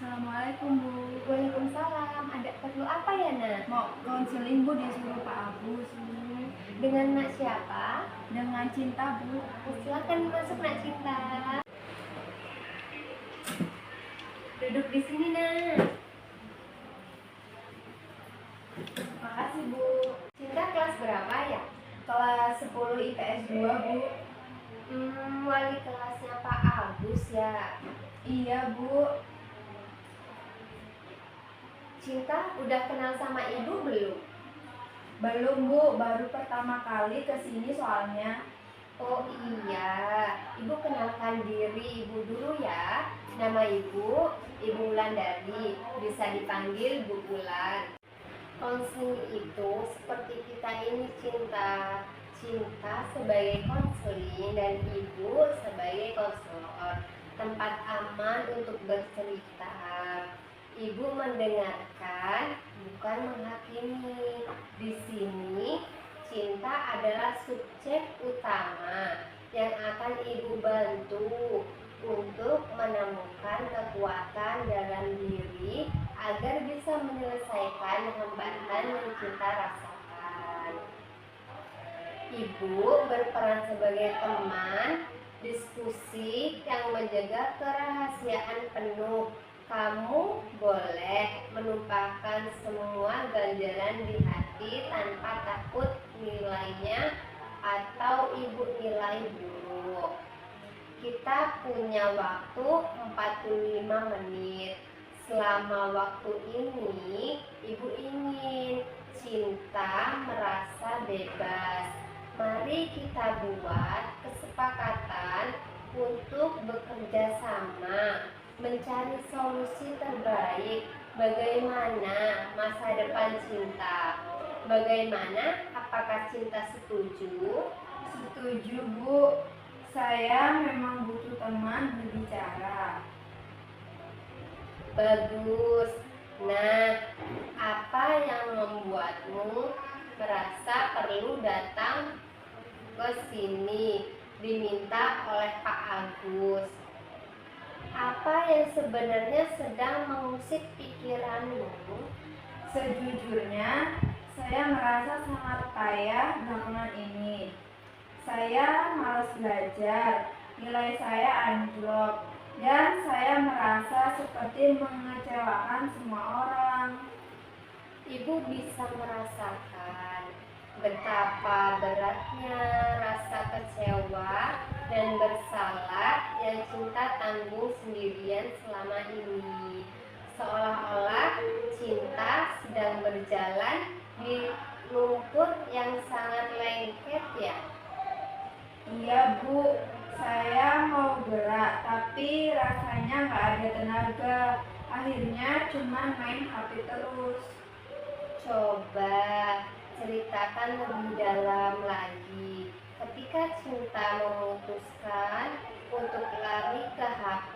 Assalamualaikum Bu. Waalaikumsalam. Ada perlu apa ya nak? Mau konseling Bu, disuruh Pak Agus. Dengan nak siapa? Dengan Cinta Bu. Silakan masuk nak Cinta. Duduk di sini nak. Makasih Bu. Cinta kelas berapa ya? Kelas 10 IPS 2 Bu. Wali kelasnya Pak Agus ya. Iya Bu. Cinta udah kenal sama ibu belum? Belum Bu, baru pertama kali kesini soalnya. Oh iya, ibu kenalkan diri ibu dulu ya. Nama ibu, Ibu Wulandari, bisa dipanggil Bu Wulan. Konseling itu seperti kita ini Cinta. Cinta sebagai konseling dan ibu sebagai konselor. Tempat aman untuk bercerita. Ibu mendengarkan, bukan menghakimi. Di sini Cinta adalah subjek utama yang akan ibu bantu untuk menemukan kekuatan dalam diri agar bisa menyelesaikan hambatan yang Cinta rasakan. Ibu berperan sebagai teman diskusi yang menjaga kerahasiaan penuh. Kamu boleh menumpahkan semua ganjaran di hati tanpa takut nilainya atau ibu nilai buruk. Kita punya waktu 45 menit. Selama waktu ini, ibu ingin Cinta merasa bebas. Mari kita buat kesepakatan untuk bekerja sama, mencari solusi terbaik bagaimana masa depan Cinta. Bagaimana? Apakah Cinta setuju? Setuju Bu. Saya memang butuh teman berbicara. Bagus. Nah, apa yang membuatmu merasa perlu datang ke sini diminta oleh Pak Agus? Apa yang sebenarnya sedang mengusik pikiranmu? Sejujurnya, saya merasa sangat payah belakangan ini. Saya malas belajar, nilai saya anjlok, dan saya merasa seperti mengecewakan semua orang. Ibu bisa merasakan betapa beratnya rasa kecewa dan bersalah yang Cinta tanggung sendirian selama ini. Seolah-olah Cinta sedang berjalan di lumpur yang sangat lengket ya. Iya Bu, saya mau gerak, tapi rasanya nggak ada tenaga. Akhirnya cuma main HP terus. Coba ceritakan lebih dalam lagi. Ketika Cinta memutuskan untuk lari ke HP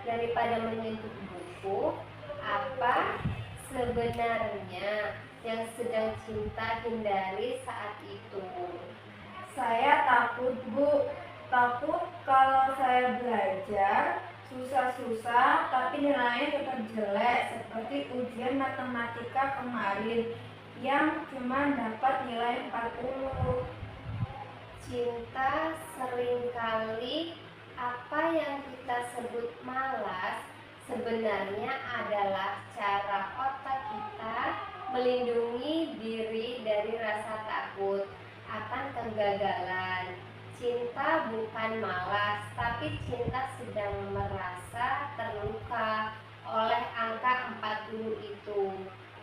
daripada menyentuh buku, apa sebenarnya yang sedang Cinta hindari saat itu? Saya takut Bu, takut kalau saya belajar susah-susah tapi nilainya tetap jelek seperti ujian matematika kemarin yang cuma dapat nilai 40. Cinta seringkali apa yang kita sebut malas sebenarnya adalah cara otak kita melindungi diri dari rasa takut akan kegagalan. Cinta bukan malas, tapi Cinta sedang merasa terluka oleh angka 40 itu.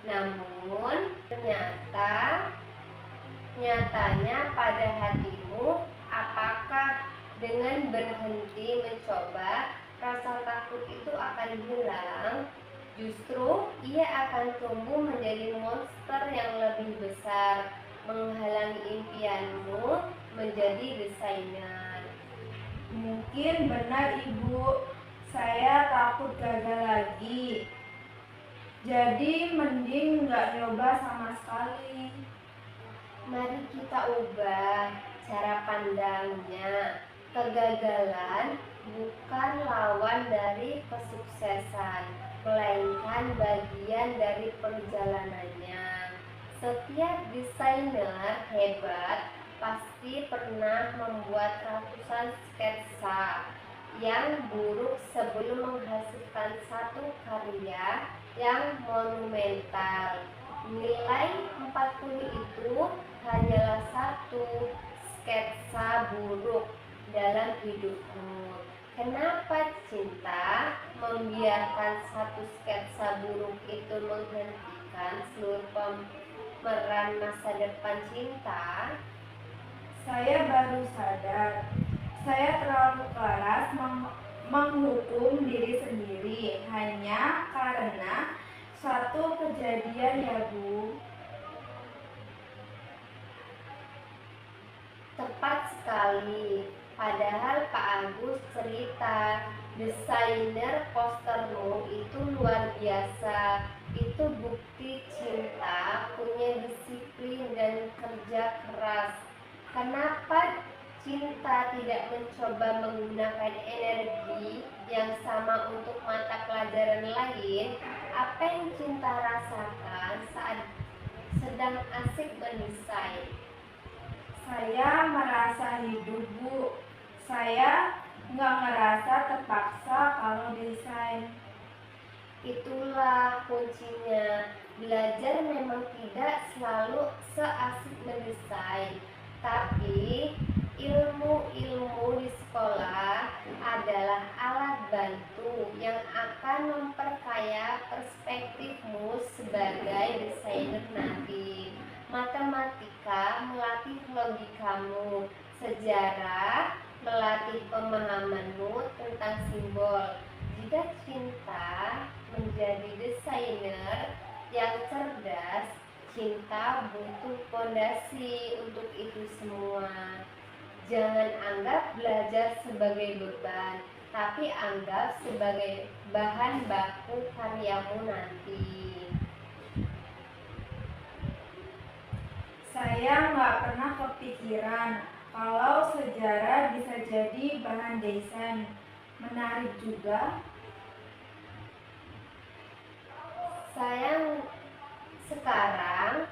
Namun nyatanya pada hatimu, apakah dengan berhenti mencoba rasa takut itu akan hilang? Justru ia akan tumbuh menjadi monster yang lebih besar, menghalangi impianmu menjadi desainer. Mungkin benar Ibu, saya takut gagal lagi. Jadi mending nggak nyoba sama sekali. Mari kita ubah cara pandangnya. Kegagalan bukan lawan dari kesuksesan, melainkan bagian dari perjalanannya. Setiap desainer hebat pasti pernah membuat ratusan sketsa yang buruk sebelum menghasilkan satu karya yang monumental. Nilai 40 itu hanyalah satu sketsa buruk dalam hidupmu. Kenapa cinta membiarkan satu sketsa buruk itu menghentikan seluruh pemeran masa depan cinta? Saya baru sadar, saya terlalu keras menghukum diri sendiri hanya karena satu kejadian ya Bu. Tepat sekali. Padahal Pak Agus cerita desainer postermu itu luar biasa. Itu bukti cinta, punya disiplin dan kerja keras. Kenapa cinta tidak mencoba menggunakan energi yang sama untuk mata pelajaran lain? Apa yang cinta rasakan saat sedang asik mendesain? Saya merasa hidup Bu. Saya nggak ngerasa terpaksa kalau desain. Itulah kuncinya. Belajar memang tidak selalu seasik mendesain, tapi ilmu-ilmu di sekolah adalah alat bantu yang akan memperkaya perspektifmu sebagai desainer nanti. Matematika melatih logikamu, sejarah melatih pemahamanmu tentang simbol. Jika cinta menjadi desainer yang cerdas, cinta butuh fondasi untuk itu semua. Jangan anggap belajar sebagai beban, tapi anggap sebagai bahan baku karyamu nanti. Saya nggak pernah kepikiran kalau sejarah bisa jadi bahan desain. Menarik juga. Sayang sekarang,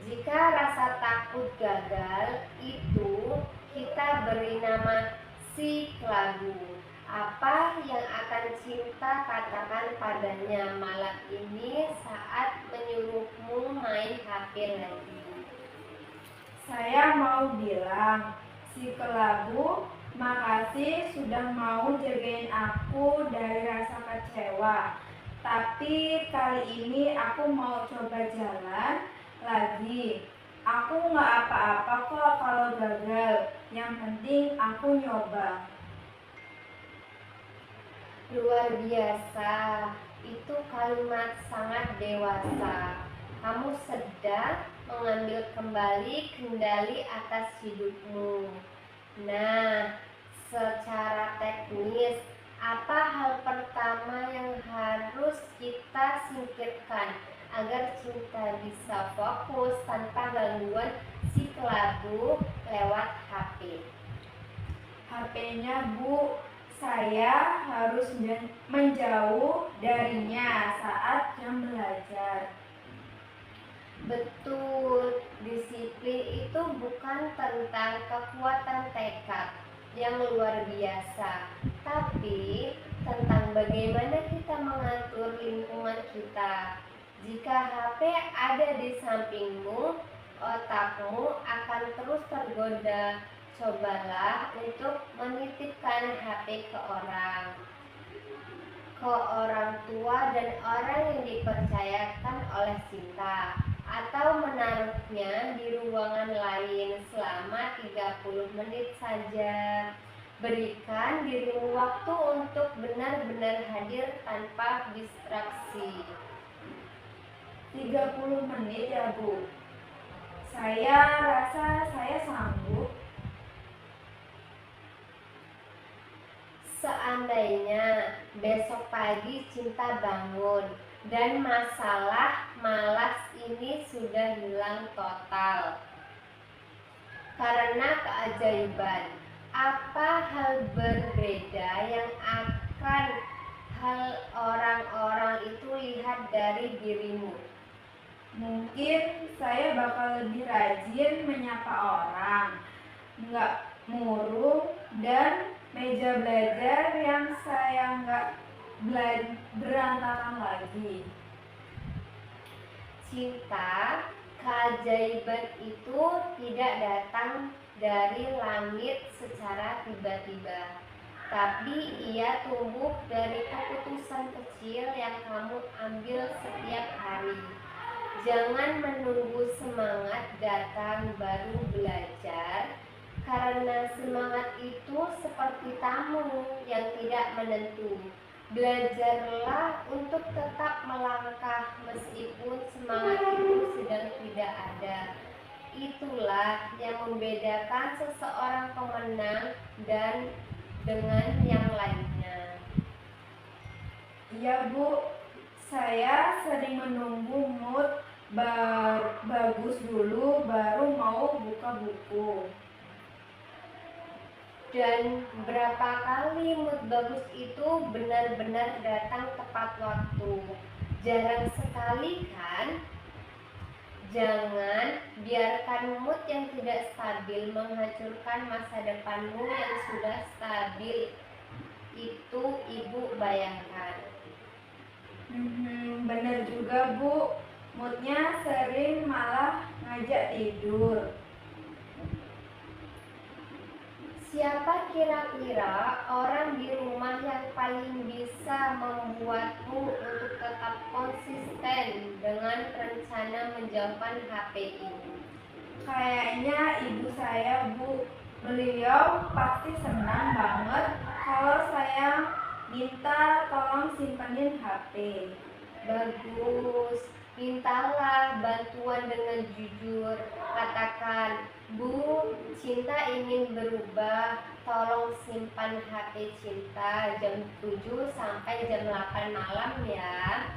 jika rasa takut gagal itu kita beri nama si kelabu. Apa yang akan cinta katakan padanya malam ini saat menyuruhmu main HP lagi? Saya mau bilang, si kelabu, makasih sudah mau jagain aku dari rasa kecewa. Tapi kali ini aku mau coba jalan lagi. Aku nggak apa-apa kok kalau gagal. Yang penting aku nyoba. Luar biasa, itu kalimat sangat dewasa. Kamu sedang mengambil kembali kendali atas hidupmu. Nah, secara teknis, apa hal pertama yang harus kita singkirkan agar cinta bisa fokus tanpa gangguan si kelabu lewat HP? HP-nya Bu, saya harus menjauh darinya saat jam belajar. Betul, disiplin itu bukan tentang kekuatan tekad yang luar biasa, tapi tentang bagaimana kita mengatur lingkungan kita. Jika HP ada di sampingmu, otakmu akan terus tergoda. Cobalah untuk menitipkan HP ke orang tua dan orang yang dipercayakan oleh cinta, atau menaruhnya di ruangan lain selama 30 menit saja. Berikan dirimu waktu untuk benar-benar hadir tanpa distraksi. 30 menit ya Bu. Saya rasa saya sanggup. Seandainya besok pagi Cinta bangun dan masalah malas ini sudah hilang total karena keajaiban, apa hal berbeda yang akan hal orang-orang itu lihat dari dirimu? Mungkin saya bakal lebih rajin menyapa orang, nggak murung, dan meja belajar yang saya nggak berantakan lagi. Cinta, keajaiban itu tidak datang dari langit secara tiba-tiba, tapi ia tumbuh dari keputusan kecil yang kamu ambil setiap hari. Jangan menunggu semangat datang baru belajar, karena semangat itu seperti tamu yang tidak menentu. Belajarlah untuk tetap melangkah meskipun semangat itu sedang tidak ada. Itulah yang membedakan seseorang pemenang dan dengan yang lainnya. Iya Bu, saya sering menunggu mood bagus dulu baru mau buka buku. Dan berapa kali mood bagus itu benar-benar datang tepat waktu. Jarang sekali kan? Jangan biarkan mood yang tidak stabil menghancurkan masa depanmu yang sudah stabil. Itu Ibu bayangkan. Bener juga Bu, moodnya sering malah ngajak tidur. Siapa kira-kira orang di rumah yang paling bisa membuatmu untuk tetap konsisten dengan rencana menjauhkan HP ini? Kayaknya ibu saya Bu, beliau pasti senang banget kalau saya minta tolong simpenin HP. Bagus, mintalah bantuan dengan jujur. Katakan, Bu, Cinta ingin berubah. Tolong simpan HP Cinta jam 7 sampai jam 8 malam ya.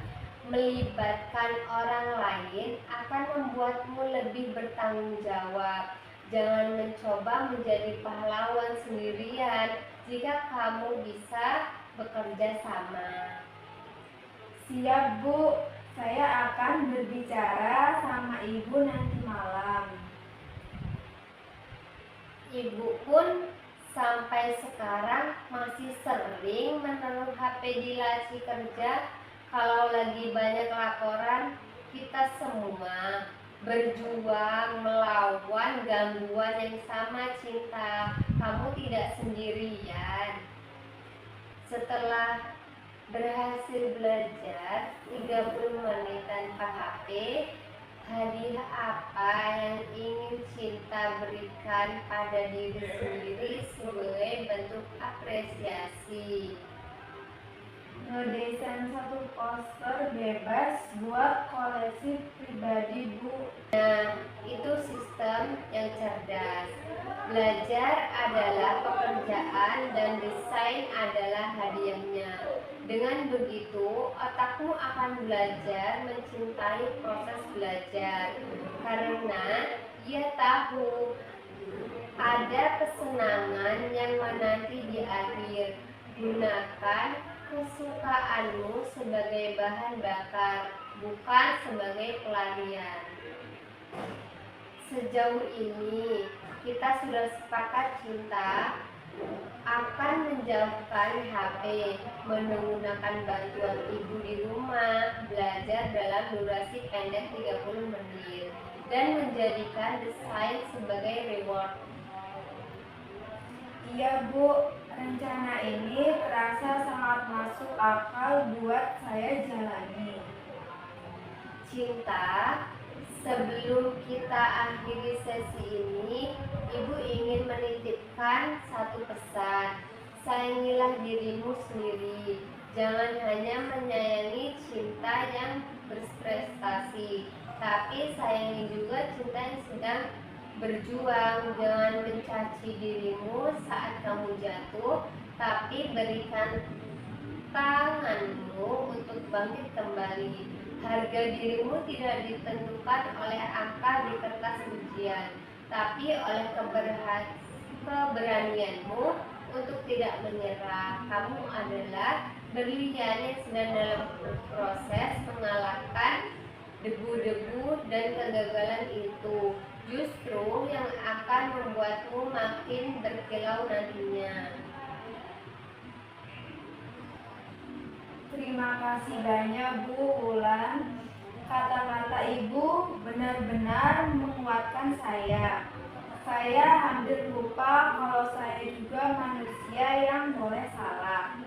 Melibatkan orang lain akan membuatmu lebih bertanggung jawab. Jangan mencoba menjadi pahlawan sendirian jika kamu bisa bekerja sama. Siap Bu, saya akan berbicara sama ibu nanti malam. Ibu pun sampai sekarang masih sering menaruh HP di laci kerja. Kalau lagi banyak laporan, kita semua berjuang melawan gangguan yang sama Cinta. Kamu tidak sendirian. Setelah berhasil belajar 30 menit tanpa HP, hadiah apa yang ingin Cinta berikan pada diri sendiri sebagai bentuk apresiasi? Ngedesain satu poster bebas buat koleksi pribadi Bu. Nah, itu sistem yang cerdas. Belajar adalah pekerjaan dan desain adalah hadiahnya. Dengan begitu, otakmu akan belajar mencintai proses belajar karena ia tahu ada kesenangan yang menanti di akhir. Gunakan kesukaanmu sebagai bahan bakar, bukan sebagai pelarian. Sejauh ini kita sudah sepakat Cinta akan menjauhkan HP, menggunakan bantuan ibu di rumah, belajar dalam durasi pendek 30 menit, dan menjadikan desain sebagai reward. Iya Bu, rencana ini terasa sangat masuk akal buat saya jalani. Cinta, sebelum kita akhiri sesi ini, Ibu ingin menitipkan satu pesan. Sayangilah dirimu sendiri. Jangan hanya menyayangi Cinta yang berprestasi, tapi sayangi juga Cinta yang sedang berjuang. Jangan mencaci dirimu saat kamu jatuh, tapi berikan tanganmu untuk bangkit kembali. Harga dirimu tidak ditentukan oleh angka di kertas ujian, tapi oleh keberanianmu untuk tidak menyerah. Kamu adalah berlian yang sedang dalam proses mengalahkan debu-debu dan kegagalan itu. Justru yang akan membuatmu makin berkilau nantinya. Terima kasih banyak Bu Wulan. Kata-kata Ibu benar-benar menguatkan saya. Saya hampir lupa kalau saya juga manusia yang boleh salah.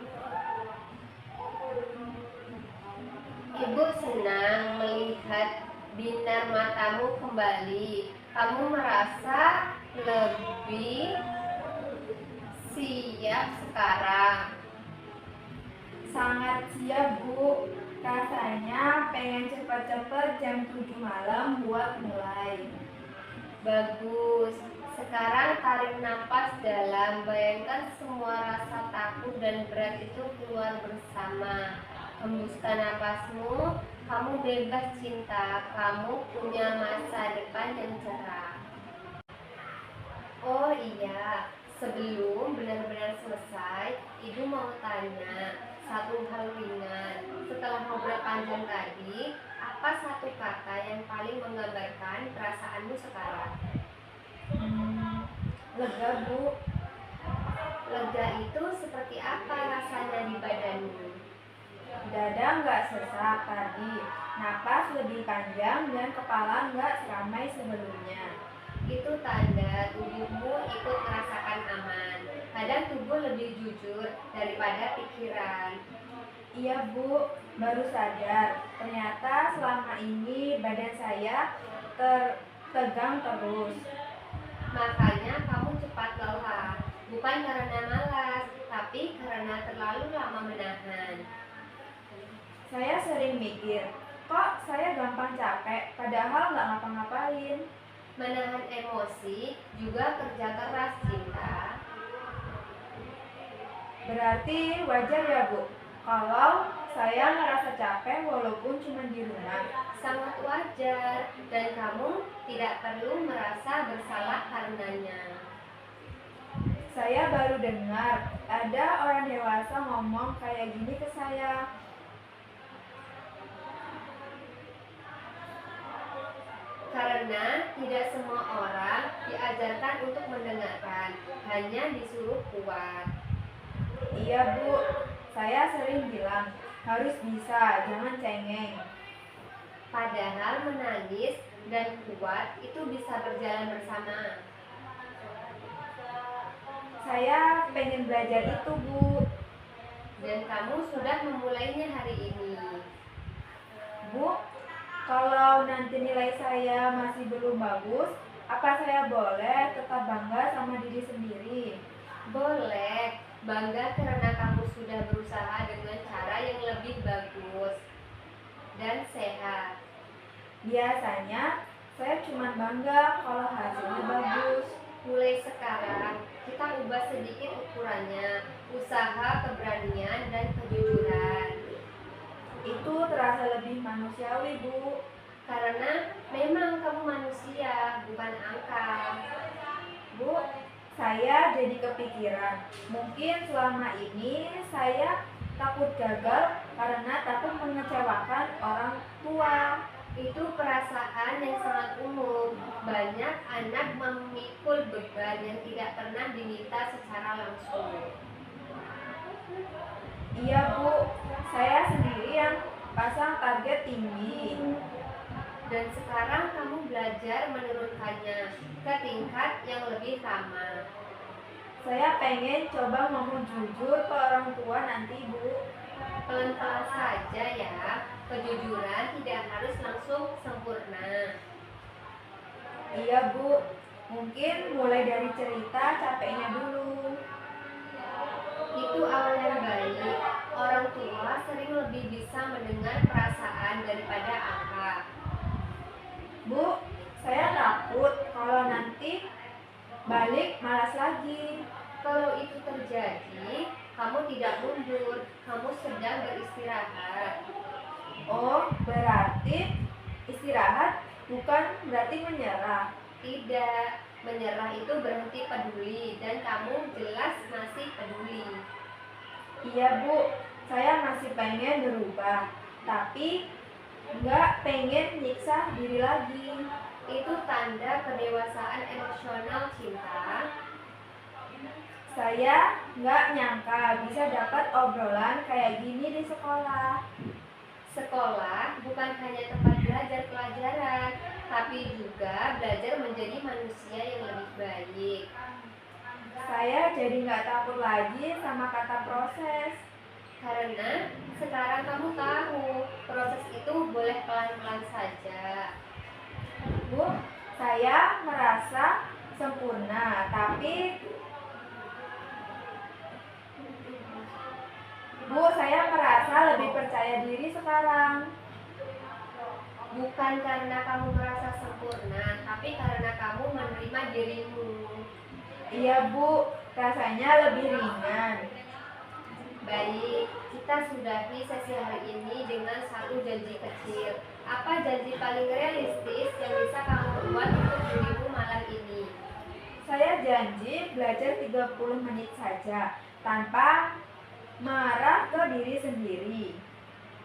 Ibu senang melihat binar matamu kembali. Kamu merasa lebih siap sekarang. Sangat siap Bu. Rasanya pengen cepet-cepet jam 7 malam buat mulai. Bagus. Sekarang tarik napas dalam. Bayangkan semua rasa takut dan berat itu keluar bersama. Hembuskan napasmu. Kamu bebas cinta. Kamu punya masa depan yang cerah. Oh iya, sebelum benar-benar selesai, Ibu mau tanya satu hal ringan. Setelah ngobrol panjang tadi, apa satu kata yang paling menggambarkan perasaanmu sekarang? Lega Bu. Lega itu seperti apa rasanya di badanmu? Dada nggak sesak tadi. Napas lebih panjang dan kepala nggak seramai sebelumnya. Itu tanda tubuhmu ikut merasakan aman. Kadang tubuh lebih jujur daripada pikiran. Iya Bu, baru sadar. Ternyata selama ini badan saya tegang terus. Makanya kamu cepat lelah. Bukan karena malas, tapi karena terlalu lama menahan. Saya sering mikir, kok saya gampang capek padahal nggak ngapa-ngapain. Menahan emosi juga kerja keras, cinta. Berarti wajar ya Bu, kalau saya ngerasa capek walaupun cuma di rumah. Sangat wajar, dan kamu tidak perlu merasa bersalah karenanya. Saya baru dengar ada orang dewasa ngomong kayak gini ke saya. Karena tidak semua orang diajarkan untuk mendengarkan, hanya disuruh kuat. Iya Bu, saya sering bilang harus bisa, jangan cengeng. Padahal menangis dan kuat itu bisa berjalan bersama. Saya pengen belajar itu Bu. Dan kamu sudah memulainya hari ini. Bu, kalau nanti nilai saya masih belum bagus, apa saya boleh tetap bangga sama diri sendiri? Boleh, bangga karena kamu sudah berusaha dengan cara yang lebih bagus dan sehat. Biasanya saya cuma bangga kalau hasilnya bagus. Mulai sekarang, kita ubah sedikit ukurannya, usaha, keberanian, dan kejujuran. Itu terasa lebih manusiawi Bu. Karena memang kamu manusia, bukan angka. Bu, saya jadi kepikiran. Mungkin selama ini saya takut gagal karena takut mengecewakan orang tua. Itu perasaan yang sangat umum. Banyak anak memikul beban yang tidak pernah diminta secara langsung. Iya Bu, saya sendiri yang pasang target tinggi. Dan sekarang kamu belajar menurunkannya ke tingkat yang lebih ramah. Saya pengen coba ngomong jujur ke orang tua nanti Bu. Pelan-pelan saja ya. Kejujuran tidak harus langsung sempurna. Iya Bu, mungkin mulai dari cerita capeknya dulu. Itu awal yang baik. Orang tua sering lebih bisa mendengar perasaan daripada angka. Bu, saya takut kalau nanti balik malas lagi. Kalau itu terjadi, Kamu tidak mundur, kamu sedang beristirahat. Oh, berarti istirahat bukan berarti menyerah. Tidak, menyerah itu berhenti peduli dan kamu jelas masih peduli. Iya Bu, saya masih pengen berubah, tapi nggak pengen nyiksa diri lagi. Itu tanda kedewasaan emosional, Cinta. Saya nggak nyangka bisa dapat obrolan kayak gini di sekolah. Sekolah bukan hanya tempat belajar pelajaran, tapi juga belajar menjadi manusia yang lebih baik. Saya jadi nggak takut lagi sama kata proses. Karena sekarang kamu tahu, proses itu boleh pelan-pelan saja. Bu, saya merasa sempurna, tapi Bu, saya merasa lebih percaya diri sekarang. Bukan karena kamu merasa sempurna, tapi karena kamu menerima dirimu. Iya Bu, rasanya lebih ringan. Baik, kita sudahi sesi hari ini dengan satu janji kecil. Apa janji paling realistis yang bisa kamu buat untuk dirimu malam ini? Saya janji belajar 30 menit saja, tanpa marah ke diri sendiri.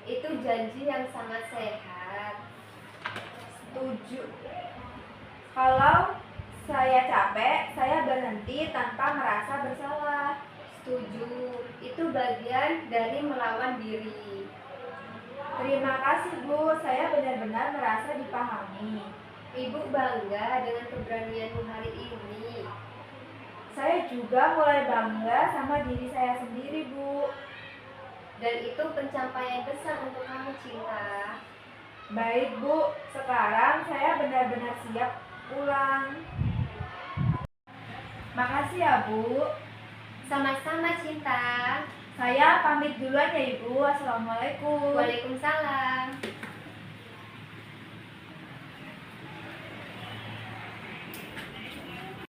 Itu janji yang sangat sehat. Setuju. Kalau saya capek, saya berhenti tanpa merasa bersalah. Setuju, itu bagian dari melawan diri. Terima kasih Bu, saya benar-benar merasa dipahami. Ibu bangga dengan keberanianmu hari ini. Saya juga mulai bangga sama diri saya sendiri Bu. Dan itu pencapaian besar untuk kamu, Cinta. Baik Bu, sekarang saya benar-benar siap pulang. Makasih ya Bu. Sama-sama, Cinta. Saya pamit duluan ya Ibu. Assalamualaikum. Waalaikumsalam.